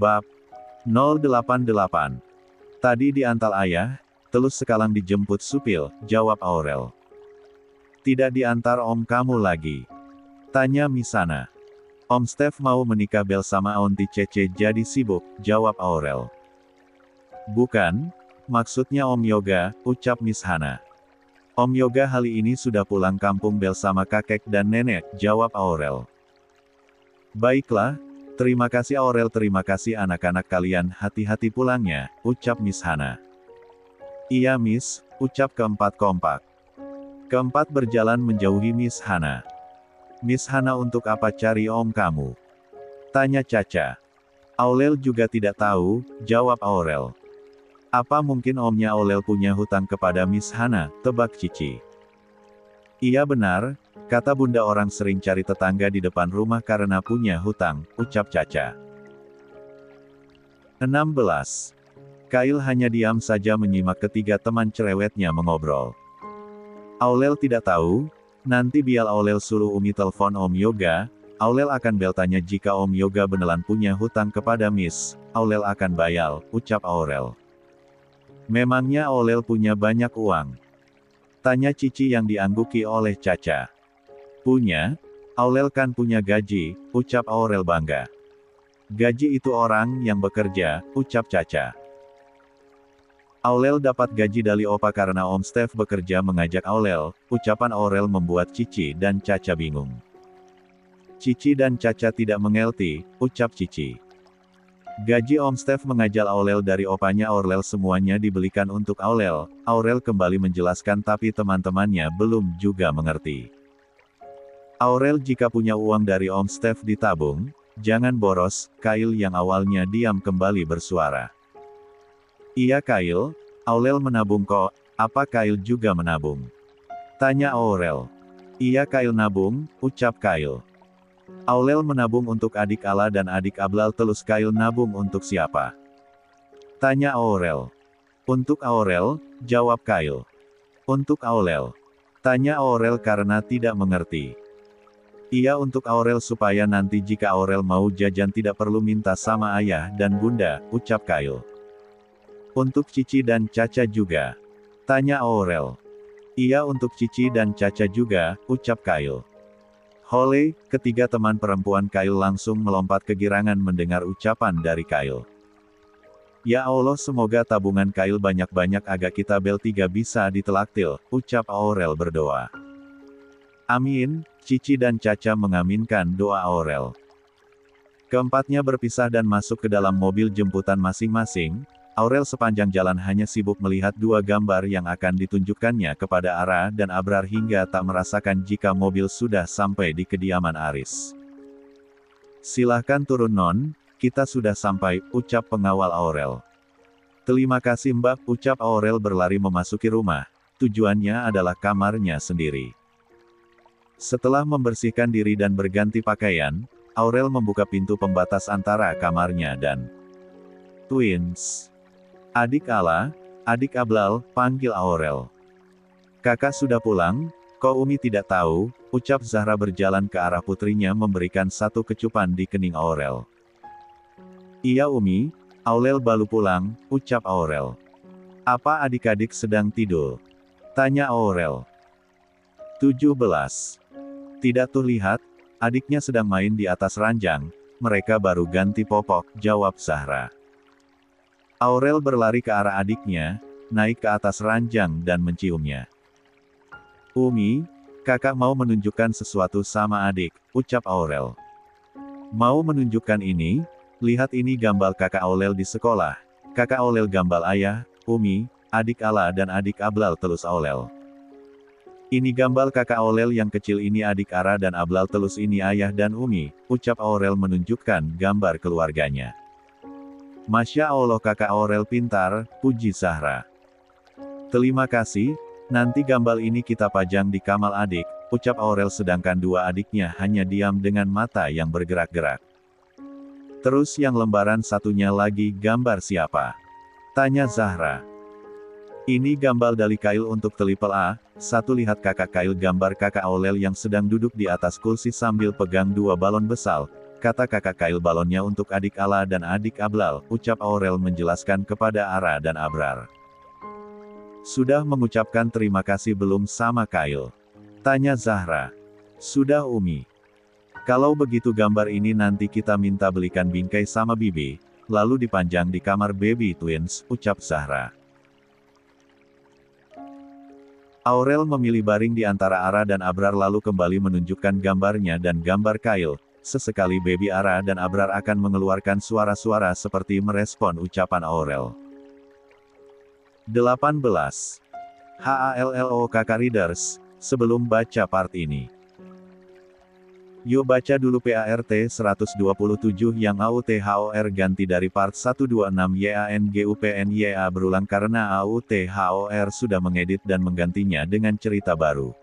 Bab 088. Tadi diantar ayah, terus sekarang dijemput supil, jawab Aurel. Tidak diantar om kamu lagi? Tanya Misana. Om Steve mau menikah Bel sama Aunty Cece jadi sibuk, jawab Aurel. Bukan, maksudnya Om Yoga, ucap Miss Hana. Om Yoga hari ini sudah pulang kampung Bel sama kakek dan nenek, jawab Aurel. Baiklah, terima kasih Aurel, terima kasih anak-anak kalian, hati-hati pulangnya, ucap Miss Hana. Iya Miss, ucap keempat kompak. Keempat berjalan menjauhi Miss Hana. Miss Hana, untuk apa cari om kamu? Tanya Caca. Aurel juga tidak tahu, jawab Aurel. Apa mungkin omnya Aurel punya hutang kepada Miss Hana, tebak Cici. Iya benar, kata bunda, orang sering cari tetangga di depan rumah karena punya hutang, ucap Caca. 16. Kyle hanya diam saja menyimak ketiga teman cerewetnya mengobrol. Aurel tidak tahu, nanti biar Aurel suruh Umi telepon Om Yoga, Aurel akan bel tanya jika Om Yoga beneran punya hutang kepada Miss, Aurel akan bayar, ucap Aurel. Memangnya Aurel punya banyak uang? Tanya Cici yang diangguki oleh Caca. Punya? Aurel kan punya gaji, ucap Aurel bangga. Gaji itu orang yang bekerja, ucap Caca. Aurel dapat gaji dari Opa karena Om Steve bekerja mengajak Aurel, ucapan Aurel membuat Cici dan Caca bingung. Cici dan Caca tidak mengerti, ucap Cici. Gaji Om Steve mengajar Aurel dari opanya Aurel semuanya dibelikan untuk Aurel, Aurel kembali menjelaskan tapi teman-temannya belum juga mengerti. Aurel, jika punya uang dari Om Steve ditabung, jangan boros, Kyle yang awalnya diam kembali bersuara. Iya Kyle, Aurel menabung kok, apa Kyle juga menabung? Tanya Aurel. Iya Kyle nabung, ucap Kyle. Aurel menabung untuk adik Ala dan adik Ablal, terus Kyle nabung untuk siapa? Tanya Aurel. Untuk Aurel, jawab Kyle. Untuk Aurel. Tanya Aurel karena tidak mengerti. Iya untuk Aurel supaya nanti jika Aurel mau jajan tidak perlu minta sama ayah dan bunda, ucap Kyle. Untuk Cici dan Caca juga? Tanya Aurel. Iya untuk Cici dan Caca juga, ucap Kyle. Hole, ketiga teman perempuan Kyle langsung melompat kegirangan mendengar ucapan dari Kyle. Ya Allah, semoga tabungan Kyle banyak-banyak agar kita bel tiga bisa ditelaktil, ucap Aurel berdoa. Amin, Cici dan Caca mengaminkan doa Aurel. Keempatnya berpisah dan masuk ke dalam mobil jemputan masing-masing. Aurel sepanjang jalan hanya sibuk melihat dua gambar yang akan ditunjukkannya kepada Ara dan Abrar hingga tak merasakan jika mobil sudah sampai di kediaman Aris. Silahkan turun non, kita sudah sampai, ucap pengawal Aurel. Terima kasih Mbak, ucap Aurel berlari memasuki rumah, tujuannya adalah kamarnya sendiri. Setelah membersihkan diri dan berganti pakaian, Aurel membuka pintu pembatas antara kamarnya dan Twins. Adik Ala, adik Ablal, panggil Aurel. Kakak sudah pulang, kok Umi tidak tahu, ucap Zahra berjalan ke arah putrinya memberikan satu kecupan di kening Aurel. Iya Umi, Aurel baru pulang, ucap Aurel. Apa adik-adik sedang tidur? Tanya Aurel. 17. Tidak tuh lihat, adiknya sedang main di atas ranjang, mereka baru ganti popok, jawab Zahra. Aurel berlari ke arah adiknya, naik ke atas ranjang dan menciumnya. Umi, kakak mau menunjukkan sesuatu sama adik, ucap Aurel. Mau menunjukkan ini? Lihat ini gambar kakak Aurel di sekolah. Kakak Aurel gambar ayah, Umi, adik Ala dan adik Ablal terus Aurel. Ini gambar kakak Aurel yang kecil, ini adik Ara dan Ablal terus ini ayah dan Umi, ucap Aurel menunjukkan gambar keluarganya. Masya Allah kakak Aurel pintar, puji Zahra. Terima kasih, nanti gambar ini kita pajang di kamar adik, ucap Aurel sedangkan dua adiknya hanya diam dengan mata yang bergerak-gerak. Terus yang lembaran satunya lagi gambar siapa? Tanya Zahra. Ini gambar dari Kyle untuk Triple A, satu lihat kakak Kyle gambar kakak Aurel yang sedang duduk di atas kursi sambil pegang dua balon besar, kata kakak Kyle balonnya untuk adik Ala dan adik Ablal, ucap Aurel menjelaskan kepada Ara dan Abrar. Sudah mengucapkan terima kasih belum sama Kyle? Tanya Zahra. Sudah Umi. Kalau begitu gambar ini nanti kita minta belikan bingkai sama Bibi, lalu dipajang di kamar baby twins, ucap Zahra. Aurel memilih baring di antara Ara dan Abrar lalu kembali menunjukkan gambarnya dan gambar Kyle. Sesekali baby Ara dan Abrar akan mengeluarkan suara-suara seperti merespon ucapan Aurel. 18. HALLO Kakak Readers, sebelum baca part ini, yuk baca dulu PART 127 yang AUTHOR ganti dari part 126 YANGUPNYA berulang karena AUTHOR sudah mengedit dan menggantinya dengan cerita baru.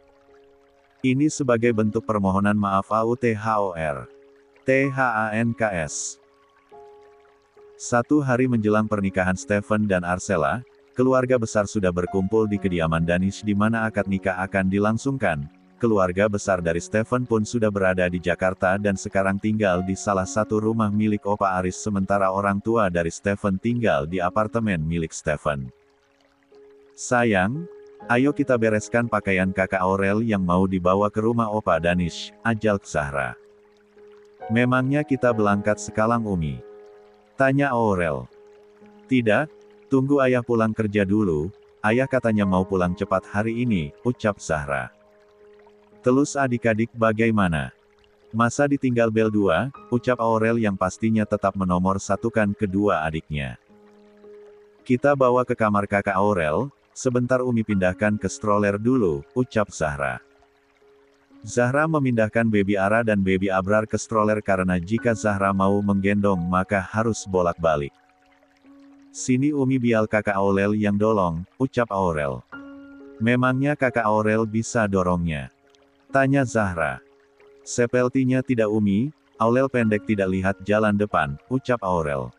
Ini sebagai bentuk permohonan maaf AUTHOR. THANKS. 1 hari menjelang pernikahan Stephen dan Arcella, keluarga besar sudah berkumpul di kediaman Danish di mana akad nikah akan dilangsungkan. Keluarga besar dari Stephen pun sudah berada di Jakarta dan sekarang tinggal di salah satu rumah milik Opa Aris sementara orang tua dari Stephen tinggal di apartemen milik Stephen. Sayang, ayo kita bereskan pakaian kakak Aurel yang mau dibawa ke rumah Opa Danish, ajak Zahra. Memangnya kita berangkat sekarang Umi? Tanya Aurel. Tidak, tunggu ayah pulang kerja dulu, ayah katanya mau pulang cepat hari ini, ucap Zahra. Terus adik-adik bagaimana? Masa ditinggal Bel 2, ucap Aurel yang pastinya tetap menomor satukan kedua adiknya. Kita bawa ke kamar kakak Aurel, sebentar Umi pindahkan ke stroller dulu, ucap Zahra. Zahra memindahkan baby Ara dan baby Abrar ke stroller karena jika Zahra mau menggendong maka harus bolak-balik. Sini Umi biar kakak Aurel yang dorong, ucap Aurel. Memangnya kakak Aurel bisa dorongnya? Tanya Zahra. Sepertinya tidak Umi, Aurel pendek tidak lihat jalan depan, ucap Aurel.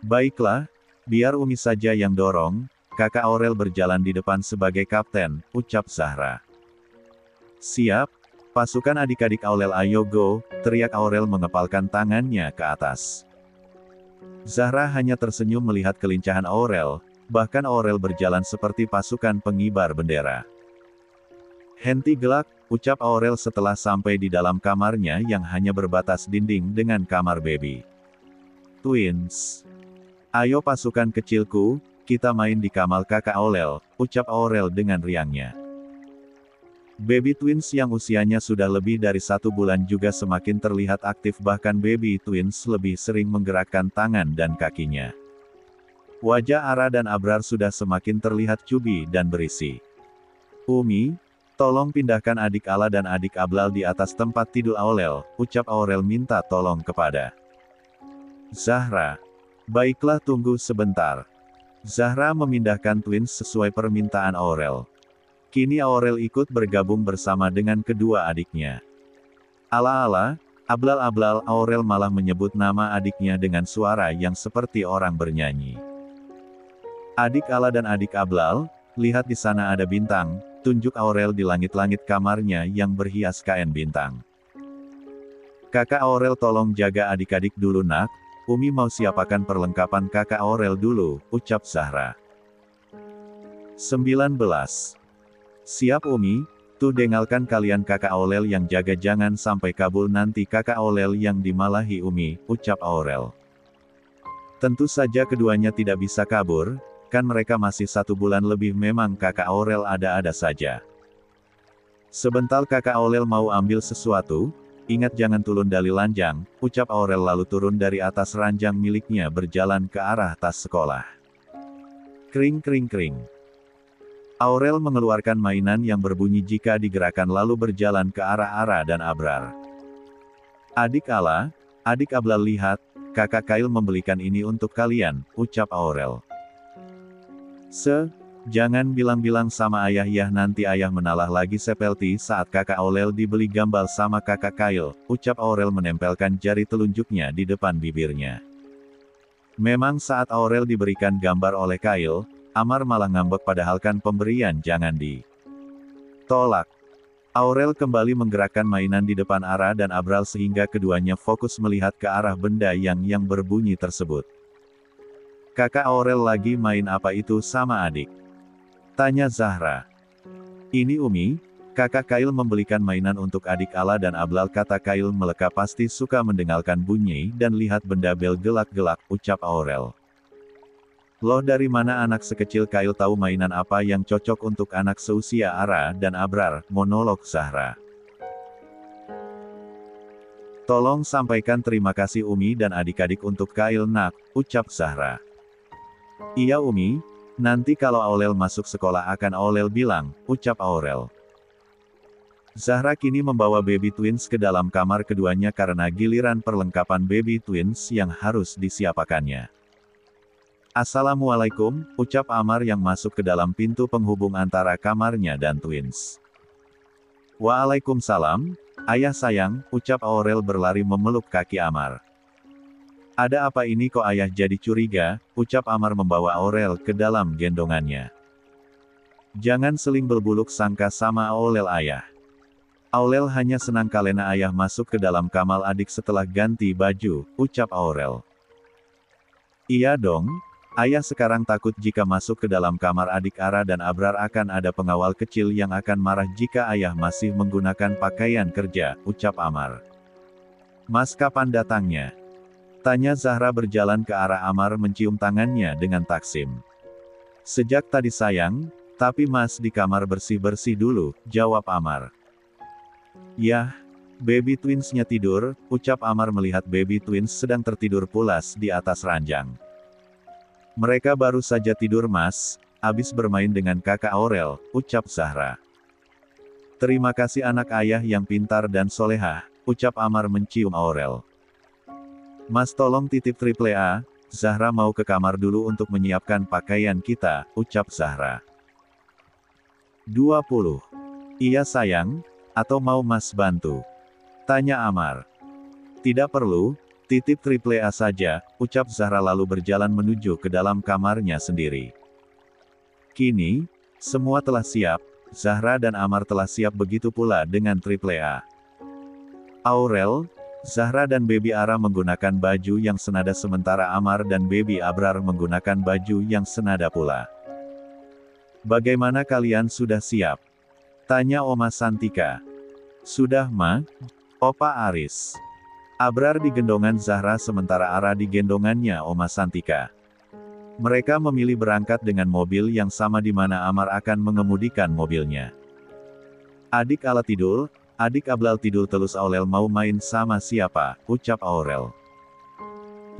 Baiklah, biar Umi saja yang dorong, kakak Aurel berjalan di depan sebagai kapten, ucap Zahra. Siap, pasukan adik-adik Aurel ayo go, teriak Aurel mengepalkan tangannya ke atas. Zahra hanya tersenyum melihat kelincahan Aurel, bahkan Aurel berjalan seperti pasukan pengibar bendera. Henti gelak, ucap Aurel setelah sampai di dalam kamarnya yang hanya berbatas dinding dengan kamar baby twins. Ayo pasukan kecilku, kita main di kamar kakak Aurel, ucap Aurel dengan riangnya. Baby twins yang usianya sudah lebih dari 1 bulan juga semakin terlihat aktif bahkan baby twins lebih sering menggerakkan tangan dan kakinya. Wajah Ara dan Abrar sudah semakin terlihat cubi dan berisi. Umi, tolong pindahkan adik Ala dan adik Ablal di atas tempat tidur Aurel, ucap Aurel minta tolong kepada Zahra. Baiklah tunggu sebentar. Zahra memindahkan twins sesuai permintaan Aurel. Kini Aurel ikut bergabung bersama dengan kedua adiknya. Ala-ala, Ablal-Ablal, Aurel malah menyebut nama adiknya dengan suara yang seperti orang bernyanyi. Adik Ala dan adik Ablal, lihat di sana ada bintang, tunjuk Aurel di langit-langit kamarnya yang berhias kain bintang. Kakak Aurel tolong jaga adik-adik dulu nak, Umi mau siapakan perlengkapan kakak Aurel dulu, ucap Zahra. 19. Siap Umi, tuh dengalkan kalian kakak Aurel yang jaga jangan sampai kabur nanti kakak Aurel yang dimalahi Umi, ucap Aurel. Tentu saja keduanya tidak bisa kabur, kan mereka masih 1 bulan lebih memang kakak Aurel ada-ada saja. Sebentar kakak Aurel mau ambil sesuatu, ingat jangan turun dari ranjang, ucap Aurel lalu turun dari atas ranjang miliknya berjalan ke arah tas sekolah. Kring kring kring. Aurel mengeluarkan mainan yang berbunyi jika digerakkan lalu berjalan ke arah Ara dan Abrar. Adik Ala, adik Ablal lihat, kakak Kyle membelikan ini untuk kalian, ucap Aurel. Jangan bilang-bilang sama ayah ya nanti ayah menalah lagi seperti saat kakak Aurel dibeli gambal sama kakak Kyle, ucap Aurel menempelkan jari telunjuknya di depan bibirnya. Memang saat Aurel diberikan gambar oleh Kyle, Amar malah ngambek padahal kan pemberian jangan ditolak. Aurel kembali menggerakkan mainan di depan Ara dan Abral sehingga keduanya fokus melihat ke arah benda yang berbunyi tersebut. Kakak Aurel lagi main apa itu sama adik? Tanya Zahra. Ini Umi, kakak Kail membelikan mainan untuk adik Ala dan Ablal, kata Kail. Meleka pasti suka mendengarkan bunyi dan lihat benda bel gelak-gelak, ucap Aurel. Loh, dari mana anak sekecil Kail tahu mainan apa yang cocok untuk anak seusia Ara dan Abrar, monolog Zahra. Tolong sampaikan terima kasih Umi dan adik-adik untuk Kail nak, ucap Zahra. Iya Umi, nanti kalau Aurel masuk sekolah akan Aurel bilang, ucap Aurel. Zahra kini membawa baby twins ke dalam kamar keduanya karena giliran perlengkapan baby twins yang harus disiapkannya. Assalamualaikum, ucap Amar yang masuk ke dalam pintu penghubung antara kamarnya dan twins. Waalaikumsalam, ayah sayang, ucap Aurel berlari memeluk kaki Amar. Ada apa ini kok ayah jadi curiga, ucap Amar membawa Aurel ke dalam gendongannya. Jangan seling berbuluk sangka sama Aurel ayah. Aurel hanya senang kalena ayah masuk ke dalam kamar adik setelah ganti baju, ucap Aurel. Iya dong. Ayah sekarang takut jika masuk ke dalam kamar adik Ara dan Abrar akan ada pengawal kecil yang akan marah jika ayah masih menggunakan pakaian kerja, ucap Amar. Mas kapan datangnya? Tanya Zahra berjalan ke arah Amar mencium tangannya dengan taksim. Sejak tadi sayang, tapi Mas di kamar bersih-bersih dulu, jawab Amar. Yah, baby twinsnya tidur, ucap Amar melihat baby twins sedang tertidur pulas di atas ranjang. Mereka baru saja tidur Mas, habis bermain dengan kakak Aurel, ucap Zahra. Terima kasih anak ayah yang pintar dan solehah, ucap Amar mencium Aurel. Mas tolong titip triple A, Zahra mau ke kamar dulu untuk menyiapkan pakaian kita, ucap Zahra. 20. Iya sayang, atau mau Mas bantu? Tanya Amar. Tidak perlu. Titip triple A saja, ucap Zahra lalu berjalan menuju ke dalam kamarnya sendiri. Kini, semua telah siap, Zahra dan Amar telah siap begitu pula dengan triple A. Aurel, Zahra dan Baby Ara menggunakan baju yang senada sementara Amar dan Baby Abrar menggunakan baju yang senada pula. Bagaimana kalian sudah siap? Tanya Oma Santika. Sudah Ma, Opa Aris. Abrar di gendongan Zahra sementara Ara di gendongannya Oma Santika. Mereka memilih berangkat dengan mobil yang sama di mana Amar akan mengemudikan mobilnya. Adik Ala tidur, adik Ablal tidur terus. Aurel mau main sama siapa, ucap Aurel.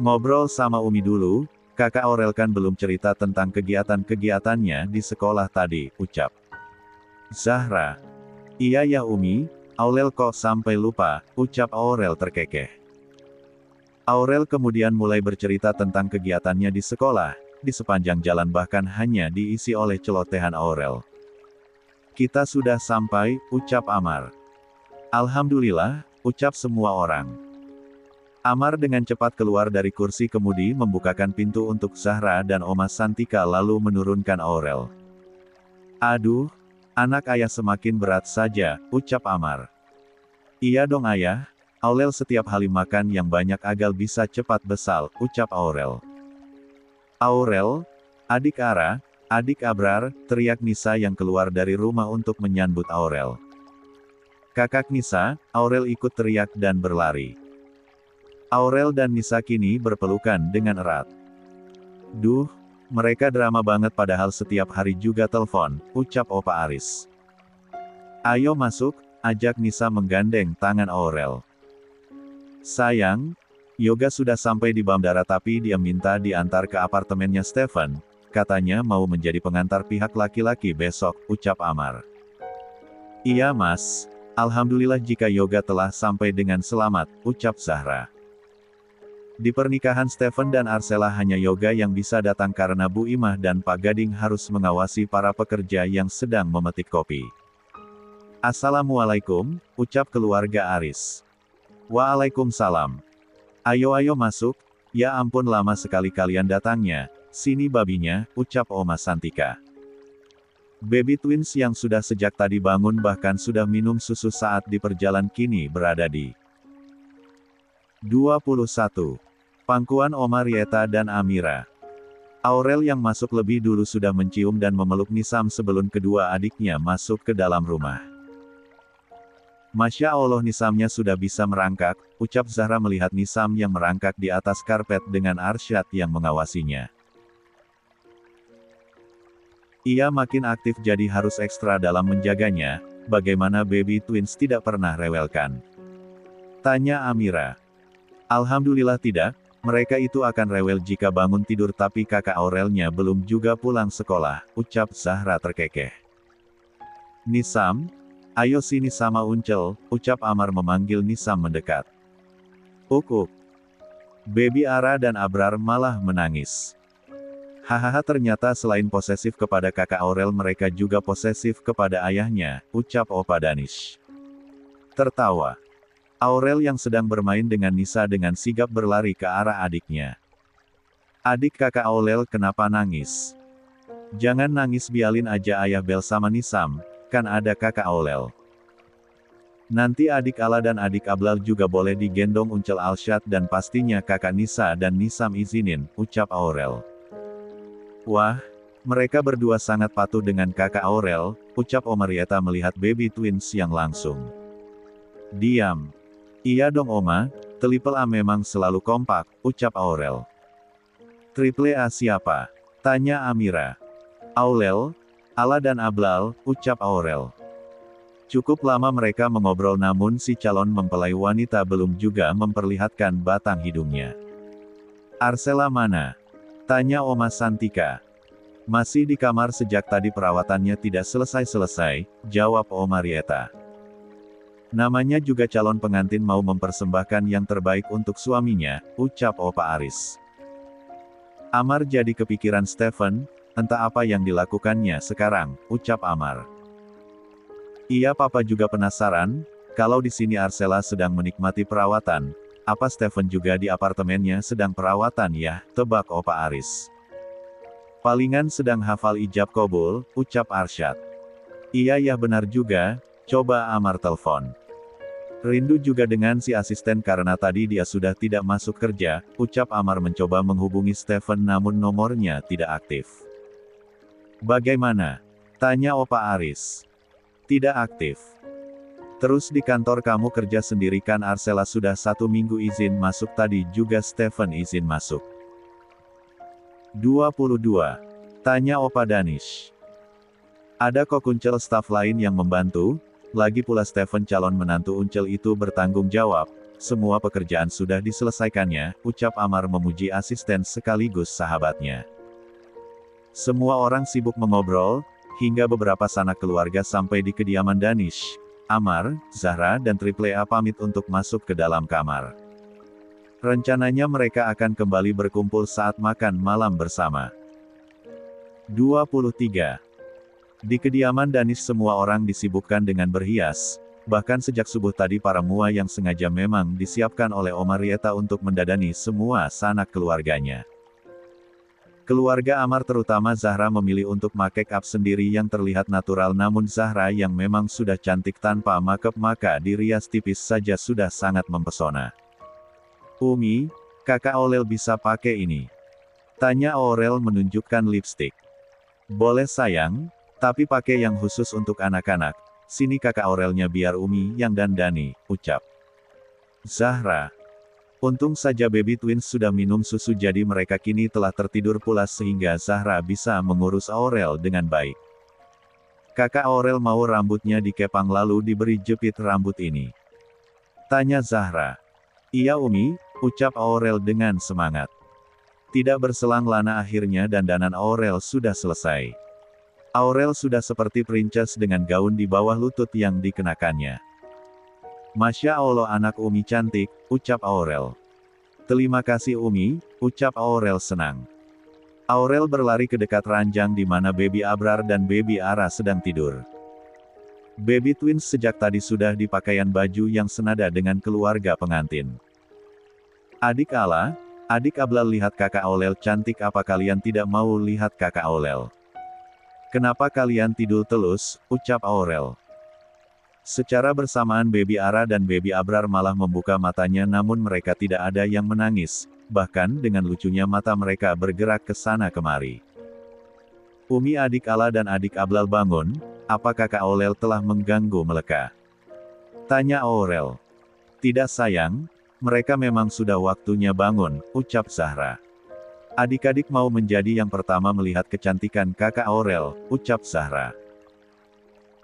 Ngobrol sama Umi dulu, kakak Aurel kan belum cerita tentang kegiatan-kegiatannya di sekolah tadi, ucap Zahra. Iya ya Umi, Aurel kok sampai lupa, ucap Aurel terkekeh. Aurel kemudian mulai bercerita tentang kegiatannya di sekolah, di sepanjang jalan bahkan hanya diisi oleh celotehan Aurel. Kita sudah sampai, ucap Amar. Alhamdulillah, ucap semua orang. Amar dengan cepat keluar dari kursi kemudi membukakan pintu untuk Zahra dan Oma Santika lalu menurunkan Aurel. Aduh, anak ayah semakin berat saja, ucap Amar. Iya dong ayah, Aurel setiap kali makan yang banyak agar bisa cepat besar, ucap Aurel. Aurel, adik Ara, adik Abrar, teriak Nisa yang keluar dari rumah untuk menyambut Aurel. Kakak Nisa, Aurel ikut teriak dan berlari. Aurel dan Nisa kini berpelukan dengan erat. Duh, mereka drama banget padahal setiap hari juga telepon, ucap Opa Aris. Ayo masuk, ajak Nisa menggandeng tangan Aurel. Sayang, Yoga sudah sampai di bandara tapi dia minta diantar ke apartemennya Stephen, katanya mau menjadi pengantar pihak laki-laki besok, ucap Amar. Iya Mas, Alhamdulillah jika Yoga telah sampai dengan selamat, ucap Zahra. Di pernikahan Stephen dan Arsela hanya Yoga yang bisa datang karena Bu Imah dan Pak Gading harus mengawasi para pekerja yang sedang memetik kopi. Assalamualaikum, ucap keluarga Aris. Waalaikumsalam. Ayo masuk, ya ampun lama sekali kalian datangnya, sini babinya, ucap Oma Santika. Baby twins yang sudah sejak tadi bangun bahkan sudah minum susu saat di perjalanan kini berada di 21. Pangkuan Oma Rieta dan Amira. Aurel yang masuk lebih dulu sudah mencium dan memeluk Nisam sebelum kedua adiknya masuk ke dalam rumah. Masya Allah, Nisamnya sudah bisa merangkak, ucap Zahra melihat Nisam yang merangkak di atas karpet dengan Arsyad yang mengawasinya. Ia makin aktif jadi harus ekstra dalam menjaganya. Bagaimana baby twins tidak pernah rewelkan? Tanya Amira. Alhamdulillah tidak, mereka itu akan rewel jika bangun tidur tapi kakak Aurelnya belum juga pulang sekolah, ucap Zahra terkekeh. Nisam, ayo sini sama Uncel, ucap Amar memanggil Nisam mendekat. Uk. Baby Ara dan Abrar malah menangis. Hahaha, ternyata selain posesif kepada kakak Aurel mereka juga posesif kepada ayahnya, ucap Opa Danish. Tertawa. Aurel yang sedang bermain dengan Nisa dengan sigap berlari ke arah adiknya. Adik kakak Aurel kenapa nangis? Jangan nangis, bialin aja ayah bel sama Nisam, kan ada kakak Aurel. Nanti adik Ala dan adik Ablal juga boleh digendong Uncel Arsyad dan pastinya kakak Nisa dan Nisam izinin, ucap Aurel. Wah, mereka berdua sangat patuh dengan kakak Aurel, ucap Oma Rieta melihat baby twins yang langsung. Diam. Iya dong Oma, Triple A memang selalu kompak, ucap Aurel. Triple A siapa? Tanya Amira. Aurel, Ala dan Ablal, ucap Aurel. Cukup lama mereka mengobrol namun si calon mempelai wanita belum juga memperlihatkan batang hidungnya. Arsela mana? Tanya Oma Santika. Masih di kamar sejak tadi perawatannya tidak selesai-selesai, jawab Oma Rieta. Namanya juga calon pengantin mau mempersembahkan yang terbaik untuk suaminya, ucap Opa Aris. Amar jadi kepikiran Stephen, entah apa yang dilakukannya sekarang, ucap Amar. Iya papa juga penasaran, kalau di sini Arsela sedang menikmati perawatan, apa Stephen juga di apartemennya sedang perawatan ya, tebak Opa Aris. Palingan sedang hafal ijab kabul, ucap Arsyad. Iya ya benar juga, coba Amar telepon. Rindu juga dengan si asisten karena tadi dia sudah tidak masuk kerja, ucap Amar mencoba menghubungi Stephen namun nomornya tidak aktif. Bagaimana? Tanya Opa Aris. Tidak aktif. Terus di kantor kamu kerja sendiri kan? Arsela sudah 1 minggu izin masuk, tadi juga Stephen izin masuk. 22. Tanya Opa Danish. Ada kok Uncel staf lain yang membantu, lagi pula Stephen calon menantu Uncel itu bertanggung jawab, semua pekerjaan sudah diselesaikannya, ucap Amar memuji asisten sekaligus sahabatnya. Semua orang sibuk mengobrol, hingga beberapa sanak keluarga sampai di kediaman Danish. Amar, Zahra dan Triple A pamit untuk masuk ke dalam kamar. Rencananya mereka akan kembali berkumpul saat makan malam bersama. 23. Di kediaman Danish semua orang disibukkan dengan berhias, bahkan sejak subuh tadi para mua yang sengaja memang disiapkan oleh Oma Rieta untuk mendadani semua sanak keluarganya. Keluarga Amar terutama Zahra memilih untuk make up sendiri yang terlihat natural, namun Zahra yang memang sudah cantik tanpa make-up maka dirias tipis saja sudah sangat mempesona. Umi, kakak Aurel bisa pakai ini? Tanya Aurel menunjukkan lipstik. Boleh sayang, tapi pakai yang khusus untuk anak-anak, sini kakak Aurelnya biar Umi yang dandani, ucap Zahra. Untung saja baby twins sudah minum susu jadi mereka kini telah tertidur pulas sehingga Zahra bisa mengurus Aurel dengan baik. Kakak Aurel mau rambutnya dikepang lalu diberi jepit rambut ini. Tanya Zahra. Iya Umi, ucap Aurel dengan semangat. Tidak berselang lama akhirnya dandanan Aurel sudah selesai. Aurel sudah seperti princess dengan gaun di bawah lutut yang dikenakannya. Masya Allah anak Umi cantik, ucap Aurel. Terima kasih Umi, ucap Aurel senang. Aurel berlari ke dekat ranjang di mana baby Abrar dan baby Ara sedang tidur. Baby twins sejak tadi sudah di pakaian baju yang senada dengan keluarga pengantin. Adik Ala, adik Ablal lihat kakak Aurel cantik, apa kalian tidak mau lihat kakak Aurel? Kenapa kalian tidur telus, ucap Aurel. Secara bersamaan Baby Ara dan Baby Abrar malah membuka matanya namun mereka tidak ada yang menangis, bahkan dengan lucunya mata mereka bergerak ke sana kemari. Umi adik Ala dan adik Ablal bangun, apa kakak Aurel telah mengganggu mereka? Tanya Aurel. Tidak sayang, mereka memang sudah waktunya bangun, ucap Zahra. Adik-adik mau menjadi yang pertama melihat kecantikan kakak Aurel, ucap Zahra.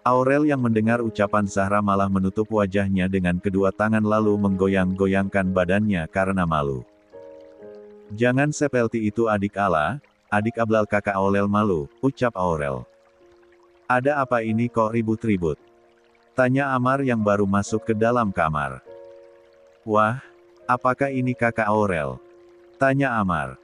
Aurel yang mendengar ucapan Zahra malah menutup wajahnya dengan kedua tangan lalu menggoyang-goyangkan badannya karena malu. Jangan seperti itu adik Ala, adik Ablal kakak Aurel malu, ucap Aurel. Ada apa ini kok ribut-ribut? Tanya Amar yang baru masuk ke dalam kamar. Wah, apakah ini kakak Aurel? Tanya Amar.